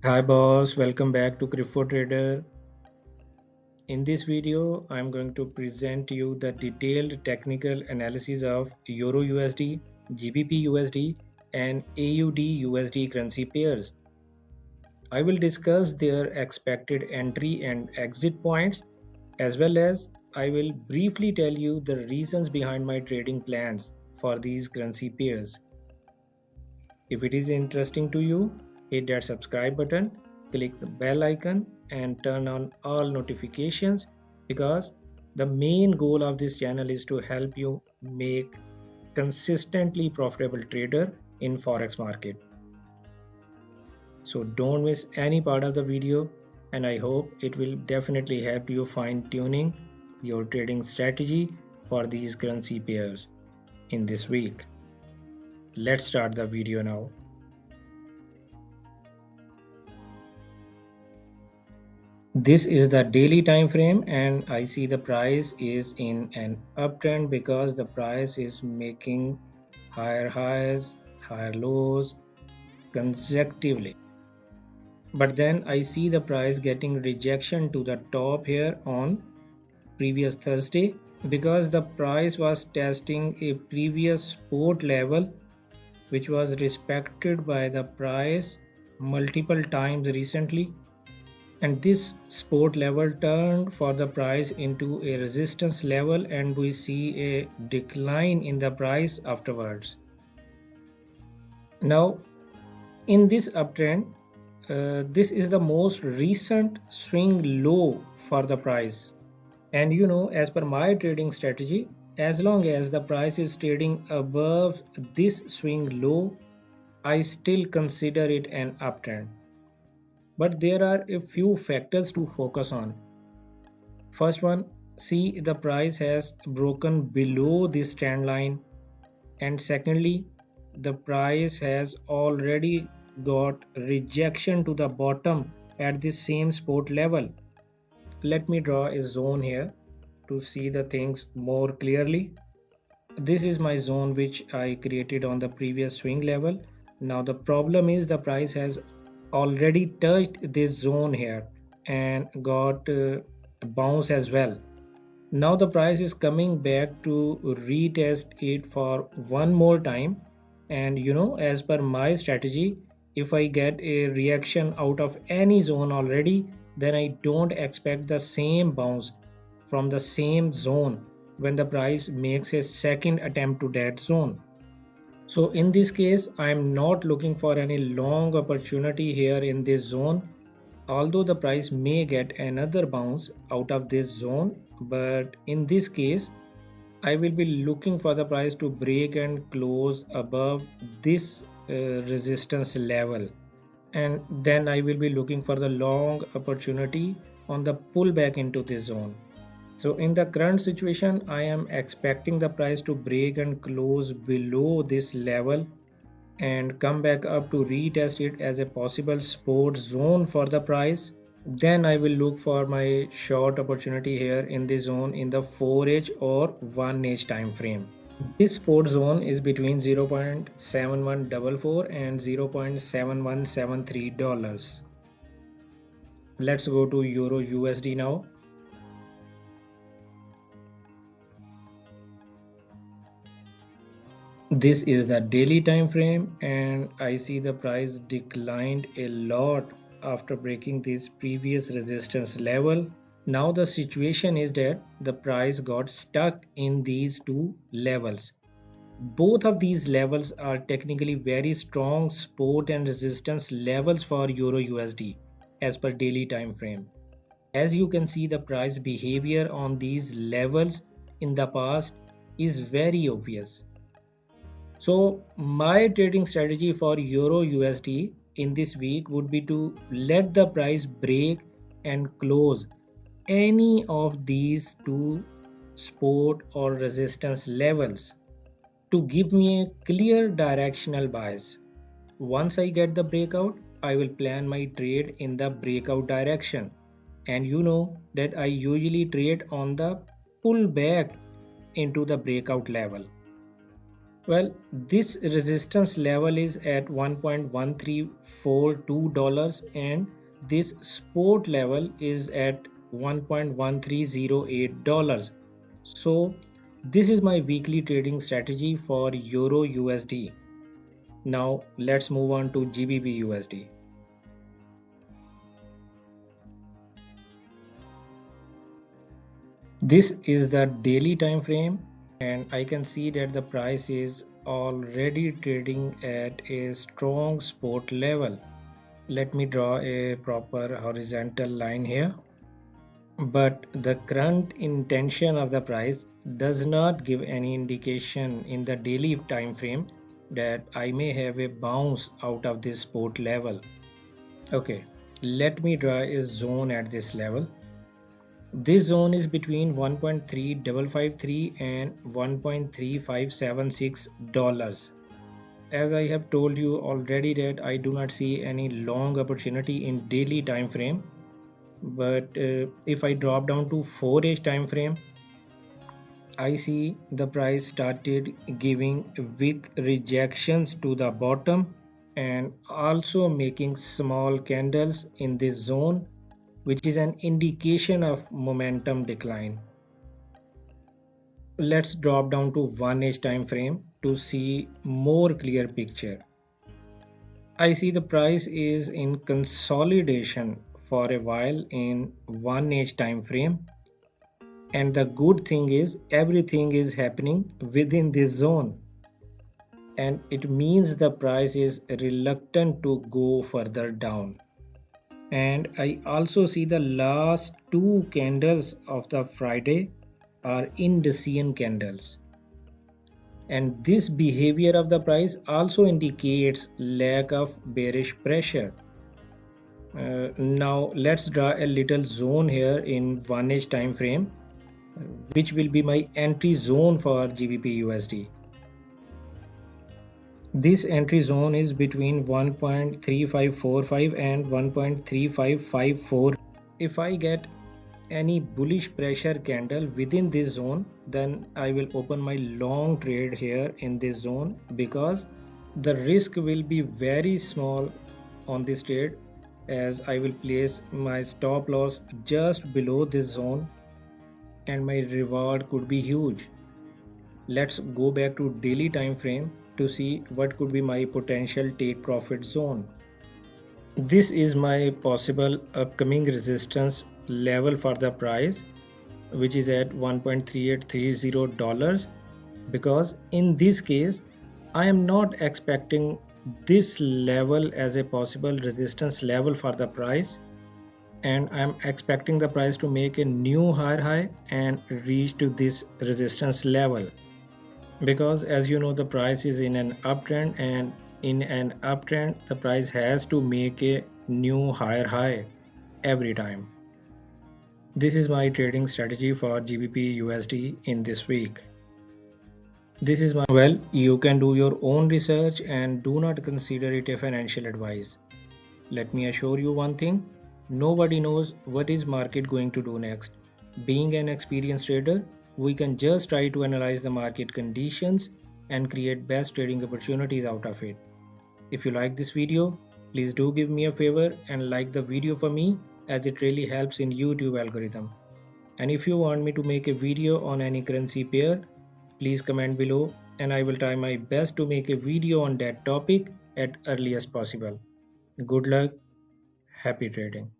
Hi boss, welcome back to Crypto Trader. In this video, I'm going to present you the detailed technical analysis of EURUSD, gbpusd and audusd currency pairs. I will discuss their expected entry and exit points as well as I will briefly tell you the reasons behind my trading plans for these currency pairs. If it is interesting to you, hit that subscribe button, click the bell icon, and turn on all notifications because the main goal of this channel is to help you make consistently profitable trader in forex market. So don't miss any part of the video, and I hope it will definitely help you fine tuning your trading strategy for these currency pairs in this week. Let's start the video now. This is the daily time frame and I see the price is in an uptrend because the price is making higher highs, higher lows consecutively. But then I see the price getting rejection to the top here on previous Thursday because the price was testing a previous support level which was respected by the price multiple times recently, and this support level turned for the price into a resistance level and we see a decline in the price afterwards. Now in this uptrend, this is the most recent swing low for the price, and as per my trading strategy, as long as the price is trading above this swing low, I still consider it an uptrend. But there are a few factors to focus on. First one, see the price has broken below this trend line, and secondly, the price has already got rejection to the bottom at the same support level. Let me draw a zone here to see the things more clearly. This is my zone which I created on the previous swing level. Now the problem is the price has already touched this zone here and got a bounce as well. Now the price is coming back to retest it for one more time, and as per my strategy, if I get a reaction out of any zone already, then I don't expect the same bounce from the same zone when the price makes a second attempt to that zone. So in this case, I am not looking for any long opportunity here in this zone, although the price may get another bounce out of this zone. But in this case, I will be looking for the price to break and close above this resistance level, and then I will be looking for the long opportunity on the pullback into this zone. So in the current situation, I am expecting the price to break and close below this level and come back up to retest it as a possible support zone for the price. Then I will look for my short opportunity here in the zone in the 4H or 1H time frame. This support zone is between 0.7144 and $0.7173. Let's go to Euro USD now. This is the daily time frame and I see the price declined a lot after breaking this previous resistance level. Now the situation is that the price got stuck in these two levels. Both of these levels are technically very strong support and resistance levels for Euro USD as per daily time frame. As you can see, the price behavior on these levels in the past is very obvious. So my trading strategy for Euro USD in this week would be to let the price break and close any of these two support or resistance levels to give me a clear directional bias. Once I get the breakout, I will plan my trade in the breakout direction. And you know that I usually trade on the pullback into the breakout level. Well, this resistance level is at $1.1342 and this support level is at $1.1308. So this is my weekly trading strategy for Euro USD. Now let's move on to GBP USD. This is the daily time frame and I can see that the price is already trading at a strong support level. Let me draw a proper horizontal line here. But the current intention of the price does not give any indication in the daily time frame that I may have a bounce out of this support level. Okay, let me draw a zone at this level. This zone is between 1.3553 and $1.3576. As I have told you already that I do not see any long opportunity in daily time frame, but if I drop down to 4-hour time frame, I see the price started giving weak rejections to the bottom and also making small candles in this zone, which is an indication of momentum decline. Let's drop down to 1-hour time frame to see more clear picture. I see the price is in consolidation for a while in 1-hour time frame, and the good thing is everything is happening within this zone, and it means the price is reluctant to go further down. And I also see the last two candles of the Friday are indecision candles, and this behavior of the price also indicates lack of bearish pressure. Now let's draw a little zone here in 1-hour time frame, which will be my entry zone for GBP USD. This entry zone is between 1.3545 and 1.3554. If I get any bullish pressure candle within this zone, then I will open my long trade here in this zone, because the risk will be very small on this trade, as I will place my stop loss just below this zone and my reward could be huge. Let's go back to daily time frame to see what could be my potential take profit zone. This is my possible upcoming resistance level for the price, which is at $1.3830, because in this case I am not expecting this level as a possible resistance level for the price, and I am expecting the price to make a new higher high and reach to this resistance level, because as you know the price is in an uptrend, and in an uptrend the price has to make a new higher high every time. This is my trading strategy for GBP USD in this week. This is my, well, you can do your own research and do not consider it a financial advice. Let me assure you one thing, nobody knows what is market going to do next. Being an experienced trader, we can just try to analyze the market conditions and create best trading opportunities out of it. If you like this video, please do give me a favor and like the video for me, as it really helps in YouTube algorithm. And if you want me to make a video on any currency pair, please comment below and I will try my best to make a video on that topic at earliest possible. Good luck, happy trading.